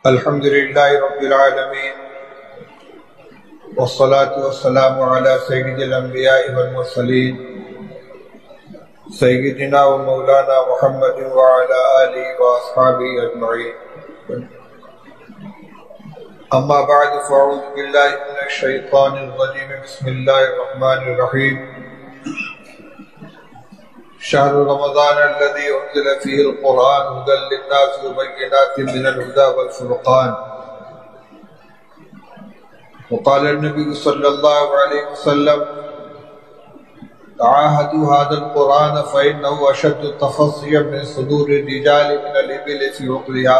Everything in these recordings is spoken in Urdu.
الحمد لله رب العالمين والصلاة والسلام على سيد الأنبياء والمرسلين سيدنا ومولانا محمد وعلى آله وأصحابه أجمعين. أما بعد فأعوذ بالله من الشيطان الرجيم. بسم الله الرحمن الرحيم. شهر رمضان الذي أنزل فيه القرآن هدى للناس وبينات من الهدى والفرقان. وقال النبي صلى الله عليه وسلم: تعاهدوا هذا القرآن فإنه أشد تفصيا من صدور الرجال من الإبل في عقلها،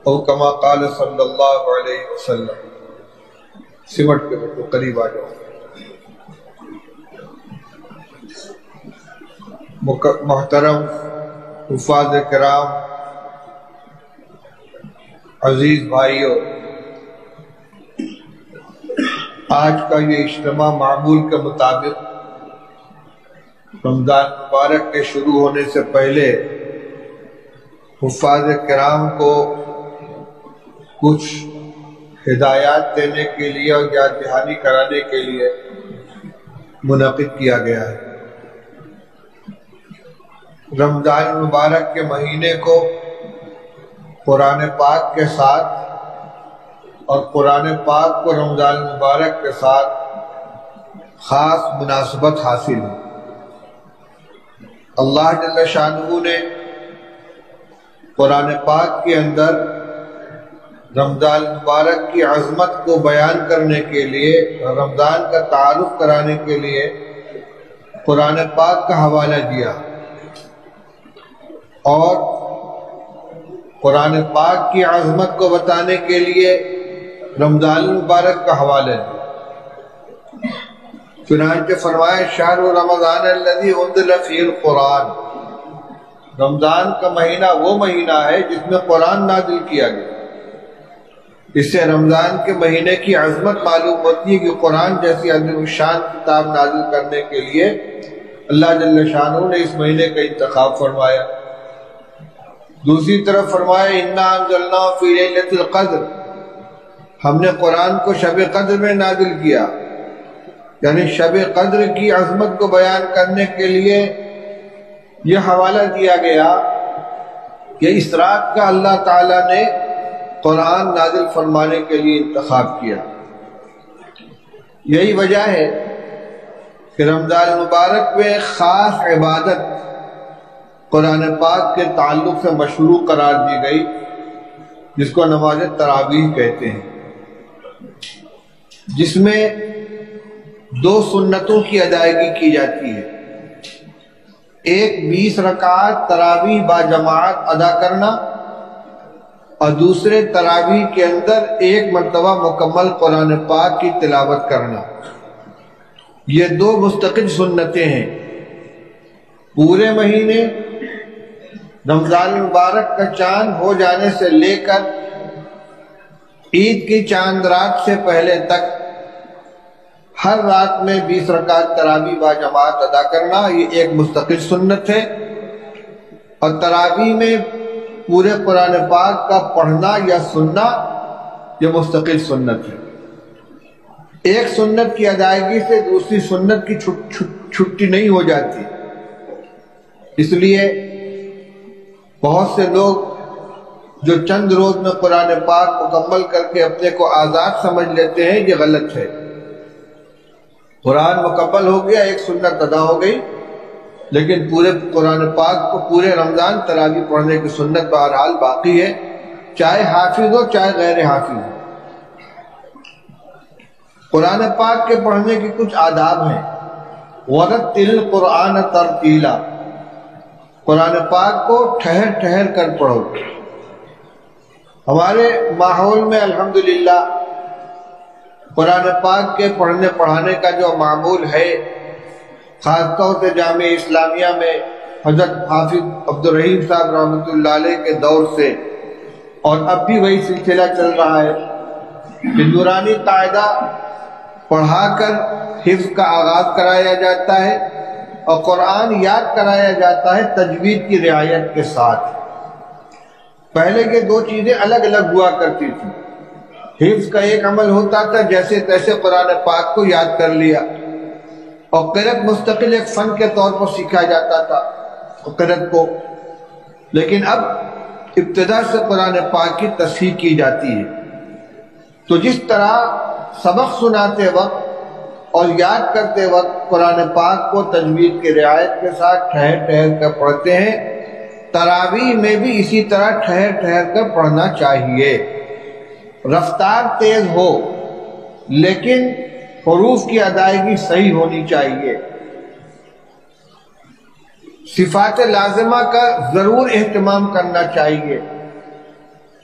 او كما قال صلی اللہ علیہ وسلم. سمٹ کے بچوں قریب آ جاؤ. محترم حفاظ کرام، عزیز بھائیوں، آج کا یہ اجتماع معمول کے مطابق رمضان مبارک کے شروع ہونے سے پہلے حفاظ کرام کو کچھ ہدایات دینے کے لیے اور یاد دہانی کرانے کے لیے منعقد کیا گیا ہے. رمضان مبارک کے مہینے کو قرآن پاک کے ساتھ اور قرآن پاک کو رمضان مبارک کے ساتھ خاص مناسبت حاصل ہے. اللہ جل شانہ نے قرآن پاک کے اندر رمضان مبارک کی عظمت کو بیان کرنے کے لیے، رمضان کا تعارف کرانے کے لیے قرآن پاک کا حوالہ دیا اور قرآن پاک کی عظمت کو بتانے کے لیے رمضان مبارک کا حوالہ دیا. چنانچہ فرمایا: شہر رمضان الذی انزل فیہ القرآن. رمضان کا مہینہ وہ مہینہ ہے جس میں قرآن نازل کیا گیا. اس سے رمضان کے مہینے کی عظمت معلوم ہوتی ہے کہ قرآن جیسی عظیم الشان کتاب نازل کرنے کے لیے اللہ جل شانہ نے اس مہینے کا انتخاب فرمایا. دوسری طرف فرمایا: انا انزلناہ فی لیلۃ القدر. ہم نے قرآن کو شب قدر میں نازل کیا، یعنی شب قدر کی عظمت کو بیان کرنے کے لیے یہ حوالہ دیا گیا کہ اس رات کا اللہ تعالیٰ نے قرآن نازل فرمانے کے لیے انتخاب کیا. یہی وجہ ہے کہ رمضان مبارک میں خاص عبادت قرآن پاک کے تعلق سے مشروع قرار دی گئی، جس کو نماز تراویح کہتے ہیں، جس میں 2 سنتوں کی ادائیگی کی جاتی ہے. ایک 20 رکعت تراویح با جماعت ادا کرنا اور دوسرے تراویح کے اندر 1 مرتبہ مکمل قرآن پاک کی تلاوت کرنا. یہ 2 مستقل سنتیں ہیں. پورے مہینے رمضان مبارک کا چاند ہو جانے سے لے کر عید کی چاند رات سے پہلے تک ہر رات میں 20 رکعت تراویح با جماعت ادا کرنا یہ ایک مستقل سنت ہے، اور تراویح میں پورے قرآن پاک کا پڑھنا یا سننا یہ مستقل سنت ہے. ایک سنت کی ادائیگی سے دوسری سنت کی چھٹی نہیں ہو جاتی. اس لیے بہت سے لوگ جو چند روز میں قرآن پاک مکمل کر کے اپنے کو آزاد سمجھ لیتے ہیں، یہ غلط ہے. قرآن مکمل ہو گیا، ایک سنت ادا ہو گئی، لیکن پورے قرآن پاک کو پورے رمضان تراویح پڑھنے کی سنت بہرحال باقی ہے، چاہے حافظ ہو چاہے غیر حافظ ہو. قرآن پاک کے پڑھنے کی کچھ آداب ہیں. وَرَتِّلِ الْقُرْآنَ تَرْتِیلًا. قرآن پاک کو ٹھہر ٹھہر کر پڑھو. ہمارے ماحول میں الحمدللہ قرآن پاک کے پڑھنے پڑھانے کا جو معمول ہے، خاص طور سے جامعہ اسلامیہ میں حضرت حافظ عبدالرحیم صاحب رحمۃ اللہ علیہ کے دور سے، اور اب بھی وہی سلسلہ چل رہا ہے کہ نورانی قاعدہ پڑھا کر حفظ کا آغاز کرایا جاتا ہے اور قرآن یاد کرایا جاتا ہے تجوید کی رعایت کے ساتھ. پہلے کے دو چیزیں الگ الگ ہوا کرتی تھی. حفظ کا ایک عمل ہوتا تھا، جیسے تیسے قرآن پاک کو یاد کر لیا، اور قرأت مستقل ایک فن کے طور پر سیکھا جاتا تھا قرأت کو. لیکن اب ابتدا سے قرآن پاک کی تصحیح کی جاتی ہے. تو جس طرح سبق سناتے وقت اور یاد کرتے وقت قرآن پاک کو تجوید کی رعایت کے ساتھ ٹھہر ٹھہر کر پڑھتے ہیں، تراویح میں بھی اسی طرح ٹھہر ٹھہر کر پڑھنا چاہیے. رفتار تیز ہو لیکن حروف کی ادائیگی صحیح ہونی چاہیے. صفات لازمہ کا ضرور اہتمام کرنا چاہیے.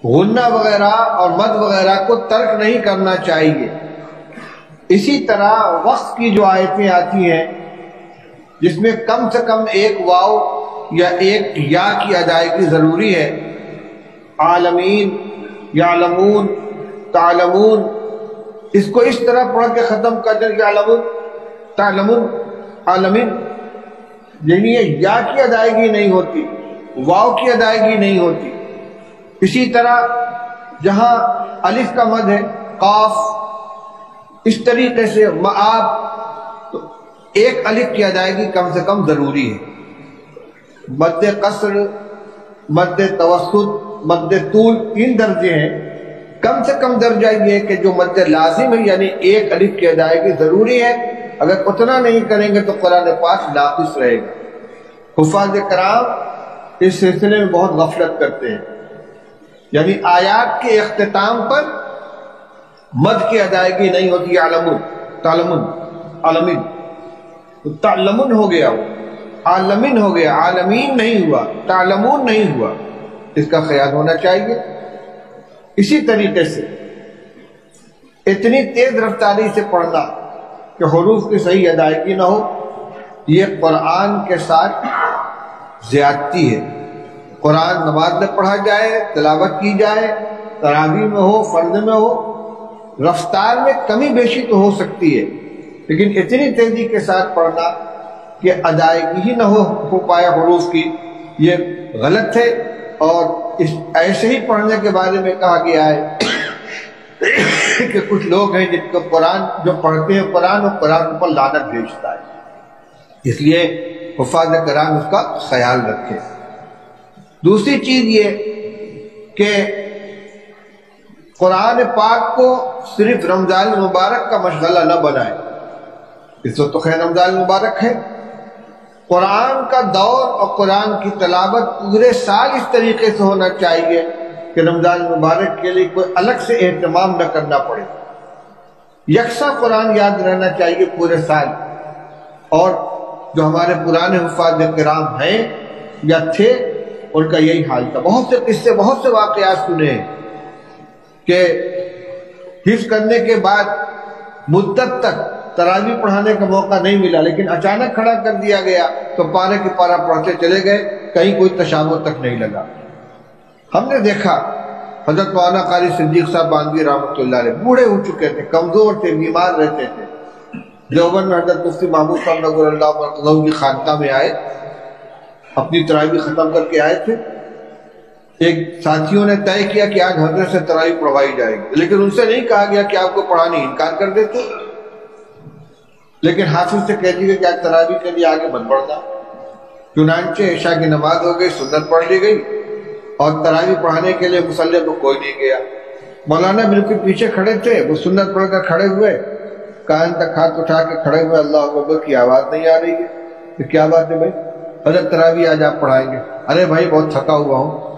غنہ وغیرہ اور مد وغیرہ کو ترک نہیں کرنا چاہیے. اسی طرح وقت کی جو آیتیں آتی ہیں جس میں کم سے کم ایک واو یا ایک یا کی ادائیگی ضروری ہے، عالمین، یعلمون، تعلمون، اس کو اس طرح پڑھ کے ختم کر دیں، یعلمون، تعلمون، عالمین، یعنی یہ یا کی ادائیگی نہیں ہوتی، واو کی ادائیگی نہیں ہوتی. اسی طرح جہاں الف کا مد ہے، قاف، اس طریقے سے معاب، تو ایک الف کی ادائیگی کم سے کم ضروری ہے. مد قصر، مد توسط، مد طول، 3 درجے ہیں. کم سے کم درجہ یہ کہ جو مد لازم ہے، یعنی ایک الف کی ادائیگی ضروری ہے. اگر اتنا نہیں کریں گے تو قرآن پاک ناقص رہے گا. حفاظ کرام اس سلسلے میں بہت غفلت کرتے ہیں، یعنی آیات کے اختتام پر مد کی ادائیگی نہیں ہوتی. عالمون، تعلمون، عالمین، تعلمون ہو گیا، عالمین ہو گیا، عالمین نہیں ہوا، تعلمون نہیں ہوا. اس کا خیال ہونا چاہیے. اسی طریقے سے اتنی تیز رفتاری سے پڑھنا کہ حروف کی صحیح ادائیگی نہ ہو، یہ قرآن کے ساتھ زیادتی ہے. قرآن نماز میں پڑھا جائے، تلاوت کی جائے، تراویح میں ہو، فرض میں ہو، رفتار میں کمی بیشی تو ہو سکتی ہے، لیکن اتنی تیزی کے ساتھ پڑھنا کہ ادائیگی ہی نہ ہو پائے حروف کی، یہ غلط ہے. اور اس ایسے ہی پڑھنے کے بارے میں کہا گیا ہے کہ کچھ لوگ ہیں جن کو قرآن جو پڑھتے ہیں قرآن، اور قرآن پر لعنت بھیجتا ہے. اس لیے حفاظ کرام اس کا خیال رکھیں. دوسری چیز یہ کہ قرآن پاک کو صرف رمضان المبارک کا مشغلہ نہ بنائے. اس وقت تو خیر رمضان المبارک ہے، قرآن کا دور اور قرآن کی تلاوت پورے سال اس طریقے سے ہونا چاہیے کہ رمضان المبارک کے لیے کوئی الگ سے اہتمام نہ کرنا پڑے. یکساں قرآن یاد رہنا چاہیے پورے سال. اور جو ہمارے پرانے حفاظ کرام ہیں یا تھے ان کا یہی حال تھا. بہت سے قصے، بہت سے واقعات سنے ہیں کہ حفظ کرنے کے بعد مدت تک تراویح پڑھانے کا موقع نہیں ملا، لیکن اچانک کھڑا کر دیا گیا تو پارے کی پارا پڑھتے چلے گئے، کہیں کوئی تشابہ تک نہیں لگا. ہم نے دیکھا حضرت مولانا قاری صدیق صاحب باندھی رحمۃ اللہ علیہ بوڑھے ہو چکے تھے، کمزور تھے، بیمار رہتے تھے. دیوبند میں حضرت مفتی محمود صاحب نگر اللہ مرتضی کی خانقاہ میں آئے، اپنی تراویح ختم کر کے آئے تھے. ایک ساتھیوں نے طے کیا کہ آج حضرت سے تراویح پڑھوائی جائے گی، لیکن ان سے نہیں کہا گیا کہ آپ کو پڑھانے انکار کر دیتے، لیکن حافظ سے کہہ دیے کہ آج تراویح کے لیے آگے مت بڑھنا. چنانچہ عشاء کی نماز ہو گئی، سنت پڑھ لی گئی، اور تراویح پڑھانے کے لیے مصلی کو کوئی نہیں گیا. مولانا بالکل پیچھے کھڑے تھے، وہ سنت پڑھ کر کھڑے ہوئے، کان تک ہاتھ اٹھا کے کھڑے ہوئے، اللہ اکبر کی آواز نہیں آ رہی ہے. تو کیا بات ہے بھائی؟ حضرت تراویح آج آپ پڑھائیں گے. ارے بھائی بہت تھکا ہوا ہوں.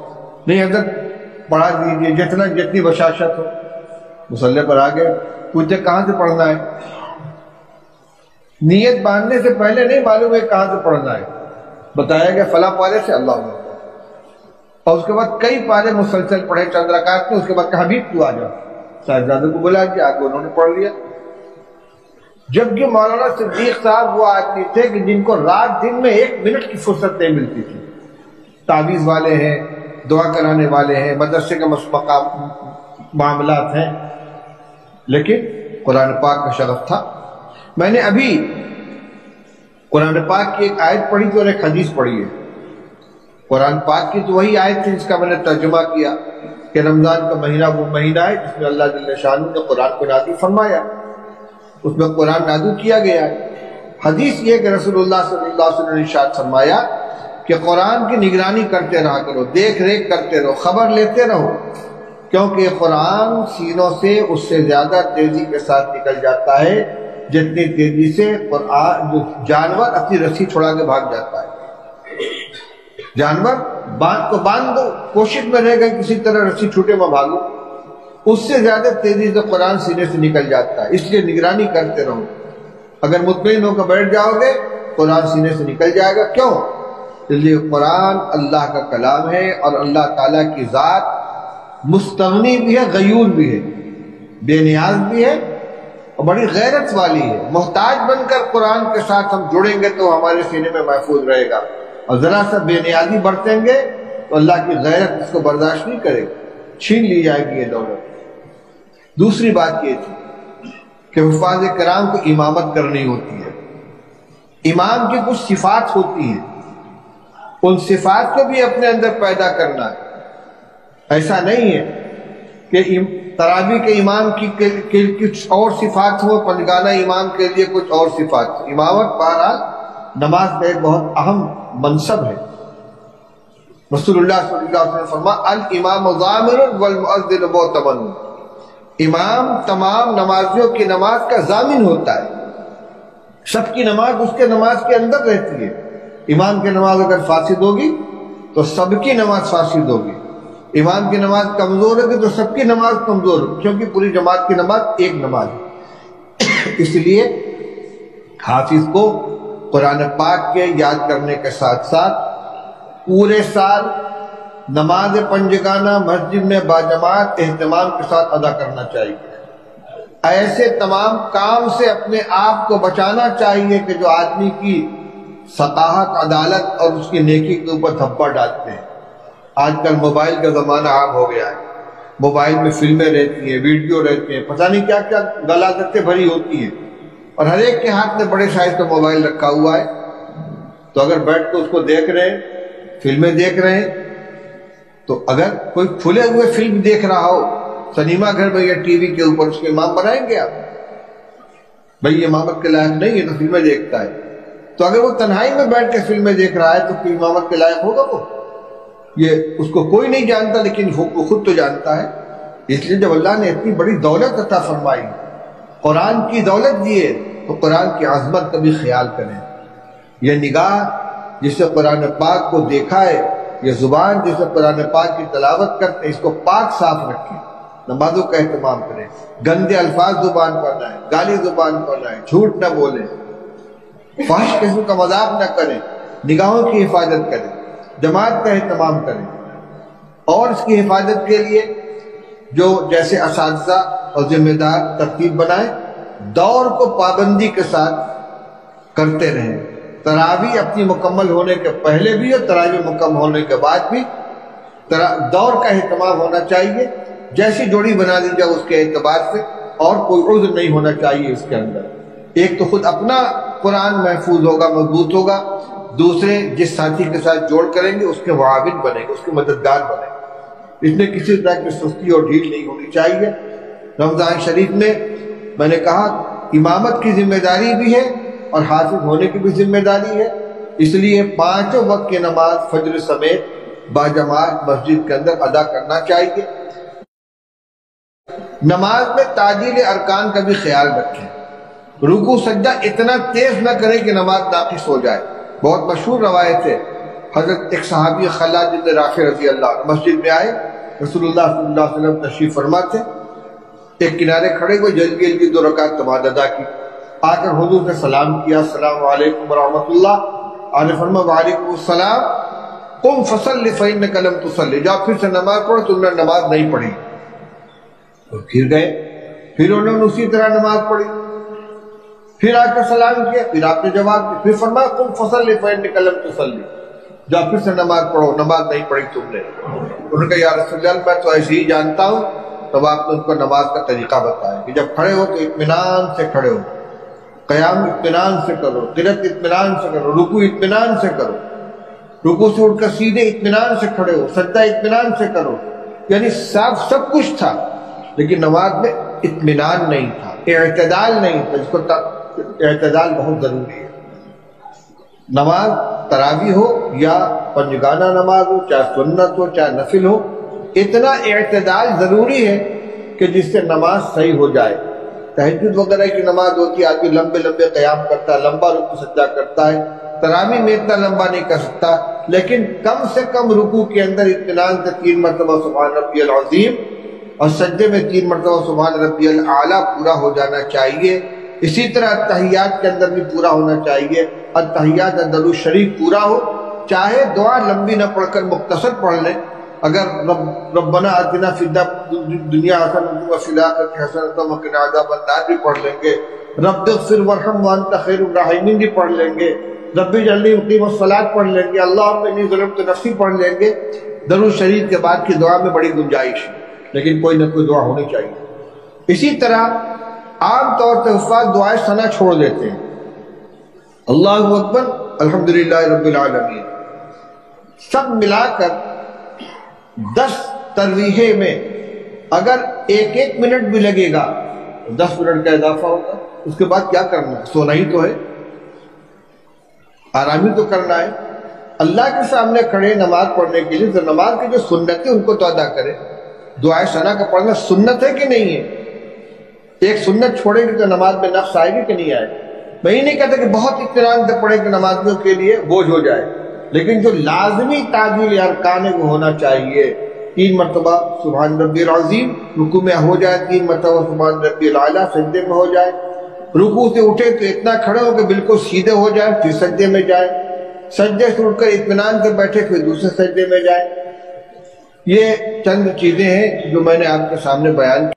نہیں حضرت پڑھا دیجیے، جتنی بشاشت ہو. مصلی پر آگے پوچھتے کہاں سے پڑھنا ہے؟ نیت باندھنے سے پہلے نہیں معلوم ہے کہاں سے پڑھنا ہے، بتایا گیا فلاں پارے سے اللہ اکبر، اور اس کے بعد کئی پارے مسلسل پڑھے چند رکعت میں. اس کے بعد کہا بھی تو آ جاؤ، صاحبزادوں کو بلا دیا، آگے انہوں نے پڑھ لیا. جبکہ مولانا صدیق صاحب وہ آدمی تھے کہ جن کو رات دن میں 1 منٹ کی فرصت نہیں ملتی تھی. تعویذ والے ہیں، دعا کرانے والے ہیں، مدرسے کے معاملات ہیں، لیکن قرآن پاک کا شغف تھا. میں نے ابھی قرآن پاک کی ایک آیت پڑھی تھی اور ایک حدیث پڑھی ہے. قرآن پاک کی تو وہی آیت تھی جس کا میں نے ترجمہ کیا کہ رمضان کا مہینہ وہ مہینہ ہے جس میں اللہ جل شانہ نے قرآن کو نازل فرمایا، اس میں قرآن نازل کیا گیا ہے۔ حدیث یہ کہ رسول اللہ صلی اللہ علیہ وسلم نے ارشاد فرمایا کہ قرآن کی نگرانی کرتے رہا کرو، دیکھ ریکھ کرتے رہو، خبر لیتے رہو، کیونکہ قرآن سینوں سے اس سے زیادہ تیزی کے ساتھ نکل جاتا ہے جتنی تیزی سے قرآن جانور اپنی رسی چھڑا کے بھاگ جاتا ہے۔ جانور کو باندھ دو، کوشش میں رہے گا کسی طرح رسی چھوٹے میں بھاگو، اس سے زیادہ تیزی سے قرآن سینے سے نکل جاتا ہے، اس لیے نگرانی کرتے رہو۔ اگر مطمئن ہو کر بیٹھ جاؤ گے قرآن سینے سے نکل جائے گا۔ کیوں؟ اس لیے قرآن اللہ کا کلام ہے اور اللہ تعالیٰ کی ذات مستغنی بھی ہے، غیور بھی ہے، بے نیاز بھی ہے اور بڑی غیرت والی ہے۔ محتاج بن کر قرآن کے ساتھ ہم جڑیں گے تو ہمارے سینے میں محفوظ رہے گا، اور ذرا سا بے نیازی برتیں گے تو اللہ کی غیرت اس کو برداشت نہیں کرے گی، چھین لی جائے گی یہ دولت۔ دوسری بات یہ تھی کہ حفاظ کرام کو امامت کرنی ہوتی ہے، امام کی کچھ صفات ہوتی ہیں، ان صفات کو بھی اپنے اندر پیدا کرنا ہے۔ ایسا نہیں ہے کہ تراویح کے امام کی کچھ اور صفات ہو، پنجگانہ امام کے لیے کچھ اور صفات ہو۔ امامت بہرحال نماز کا ایک بہت اہم منصب ہے۔ رسول اللہ صلی اللہ علیہ وسلم فرمایا الامام ضامن والمؤذن مؤتمن، امام تمام نمازیوں کی نماز کا ضامن ہوتا ہے، سب کی نماز اس کے نماز کے اندر رہتی ہے۔ امام کی نماز اگر فاسد ہوگی تو سب کی نماز فاسد ہوگی، امام کی نماز کمزور ہوگی تو سب کی نماز کمزور ہوگی، کیونکہ پوری جماعت کی نماز ایک نماز ہے۔ اس لیے حافظ کو قرآن پاک کے یاد کرنے کے ساتھ ساتھ پورے سال نماز پنجگانہ مسجد میں باجماعت اہتمام کے ساتھ ادا کرنا چاہیے۔ ایسے تمام کام سے اپنے آپ کو بچانا چاہیے کہ جو آدمی کی ثقافت، عدالت اور اس کی نیکی کے اوپر دھبا ڈالتے ہیں۔ آج کل موبائل کا زمانہ عام ہو گیا ہے، موبائل میں فلمیں رہتی ہیں، ویڈیو رہتے ہیں، پتہ نہیں کیا کیا غلاظتیں بھری ہوتی ہیں، اور ہر ایک کے ہاتھ میں بڑے سائز کا موبائل رکھا ہوا ہے۔ تو اگر بیٹھ کے اس کو دیکھ رہے ہیں، فلمیں دیکھ رہے ہیں، تو اگر کوئی کھلے ہوئے فلم دیکھ رہا ہو سنیما گھر میں یا ٹی وی کے اوپر، اس کے امام بنائیں گے آپ؟ بھئی یہ امامت کے لائق نہیں ہے، تو فلمیں دیکھتا ہے۔ تو اگر وہ تنہائی میں بیٹھ کے فلمیں دیکھ رہا ہے تو پھر امامت کے لائق ہوگا وہ؟ یہ اس کو کوئی نہیں جانتا لیکن وہ خود تو جانتا ہے۔ اس لیے جب اللہ نے اتنی بڑی دولت عطا فرمائی، قرآن کی دولت دیے، تو قرآن کی عظمت کا بھی خیال کریں۔ یہ نگاہ جس سے قرآن پاک کو دیکھا ہے، یہ زبان جس سے قرآن پاک کی تلاوت کرتے ہیں، اس کو پاک صاف رکھیں، نمازوں کا اہتمام کریں، گندے الفاظ زبان پر نہ آئیں، گالی زبان پر نہ آئیں، جھوٹ نہ بولیں، فحش قسم کا مذاق نہ کریں، نگاہوں کی حفاظت کریں، جماعت کا اہتمام کریں۔ اور اس کی حفاظت کے لیے جو جیسے اساتذہ اور ذمہ دار ترتیب بنائیں، دور کو پابندی کے ساتھ کرتے رہیں۔ تراویح اپنی مکمل ہونے کے پہلے بھی اور تراویح مکمل ہونے کے بعد بھی دور کا اہتمام ہونا چاہیے۔ جیسی جوڑی بنا دی جائے اس کے اعتبار سے، اور کوئی عذر نہیں ہونا چاہیے اس کے اندر۔ ایک تو خود اپنا قرآن محفوظ ہوگا، مضبوط ہوگا، دوسرے جس ساتھی کے ساتھ جوڑ کریں گے اس کے معاون بنے گے، اس کے مددگار بنے گے۔ اس میں کسی طرح کی سستی اور ڈھیل نہیں ہونی چاہیے۔ رمضان شریف میں میں نے کہا امامت کی ذمہ داری بھی ہے اور حافظ ہونے کی بھی ذمہ داری ہے، اس لیے 5 وقت کی نماز فجر سمیت باجماعت مسجد کے اندر ادا کرنا چاہیے۔ نماز میں تعجیل ارکان کا بھی خیال رکھیں، رکوع سجدہ اتنا تیز نہ کریں کہ نماز ناقص ہو جائے۔ بہت مشہور روایت ہے، حضرت ایک صحابی خلاد بن رافع رضی اللہ عنہ مسجد میں آئے، رسول اللہ صلی اللہ علیہ وسلم تشریف فرما تھے، ایک کنارے کھڑے ہوئے، جلدی جلدی 2 رکعت نماز ادا کی، آ کر حضور نے سلام کیا، السلام علیکم ورحمۃ اللہ، آپ نے فرمایا وعلیکم السلام، قم فصلی فإنک لم تصلی، جاؤ پھر سے نماز پڑھو، تم نے نماز نہیں پڑھی۔ اور پھر گئے، پھر انہوں نے اسی طرح نماز پڑھی، پھر آ کر سلام کیا، پھر آپ نے جواب دیا، پھر فرمایا قم فصلی فإنک لم تصلی، جاؤ پھر سے نماز پڑھو، نماز نہیں پڑھی تم نے۔ انہوں نے کہا یا رسول اللہ میں تو ایسے ہی جانتا ہوں۔ تب آپ نے ان کو نماز کا طریقہ بتایا کہ جب کھڑے ہو تو اطمینان سے کھڑے ہو، قیام اطمینان سے کرو، قرات اطمینان سے کرو، رکوع اطمینان سے کرو، رکوع سے اٹھ کر سیدھے اطمینان سے کھڑے ہو، سجدہ اطمینان سے کرو، یعنی صاف سب کچھ تھا، لیکن نماز میں اطمینان نہیں تھا، اعتدال نہیں تھا، جس کو اعتدال بہت ضروری ہے۔ نماز تراویح ہو یا پنجگانہ نماز ہو، چاہے سنت ہو چاہے نفل ہو، اتنا اعتدال ضروری ہے کہ جس سے نماز صحیح ہو جائے۔ تہجد وغیرہ کی نماز ہوتی ہے، آدمی لمبے لمبے قیام کرتا ہے، لمبا رکوع سجدہ کرتا ہے، تراویح میں اتنا لمبا نہیں کر سکتا، لیکن کم سے کم رکوع کے اندر اطمینان سے 3 مرتبہ سبحان ربی العظیم اور سجدے میں 3 مرتبہ سبحان ربی الاعلیٰ پورا ہو جانا چاہیے۔ اسی طرح التحیات کے اندر بھی پورا ہونا چاہیے، التحیات درود شریف پورا ہو، چاہے دعا لمبی نہ پڑھ کر مختصر پڑھ لیں۔ اگر ربنا آتنا فی الدنیا حسنۃ وفی الآخرۃ حسنۃ وقنا عذاب النار بھی پڑھ لیں گے، رب اغفر وارحم وانت خیر الراحمین بھی پڑھ لیں گے، رب اجعلنی مقیم الصلاۃ پڑھ لیں گے، اللہم انی ظلمت نفسی پڑھ لیں گے۔ درود شریف کے بعد کی دعا میں بڑی گنجائش ہے، لیکن کوئی نہ کوئی دعا ہونی چاہیے۔ اسی طرح عام طور پر حفاظ دعائیں ثنا چھوڑ دیتے ہیں، اللہ اکبر الحمدللہ رب العالمین، سب ملا کر 10 ترویحے میں اگر 1 منٹ بھی لگے گا 10 منٹ کا اضافہ ہوگا۔ اس کے بعد کیا کرنا ہے؟ سونا ہی تو ہے، آرام ہی تو کرنا ہے۔ اللہ کے سامنے کھڑے نماز پڑھنے کے لیے تو نماز کی جو سنت ہے ان کو تو ادا کرے۔ دعائے ثنا کا پڑھنا سنت ہے کہ نہیں ہے؟ ایک سنت چھوڑیں گے تو نماز میں نقص آئے گی کہ نہیں آئے گی؟ میں یہ نہیں کہتا کہ بہت اطمینان سے پڑھیں کہ نمازیوں کے لیے بوجھ ہو جائے، لیکن جو لازمی تعدیل ارکان ہے وہ ہونا چاہیے۔ 3 مرتبہ سبحان ربی العظیم رکوع میں ہو جائے، 3 مرتبہ سبحان ربی الاعلیٰ سجدے میں ہو جائے، رکوع سے اٹھے تو اتنا کھڑے ہو کہ بالکل سیدھے ہو جائے، پھر سجدے میں جائے، سجدے سے اٹھ کر اطمینان سے بیٹھے پھر دوسرے سجدے میں جائے۔ یہ چند چیزیں ہیں جو میں نے آپ کے سامنے بیان کی۔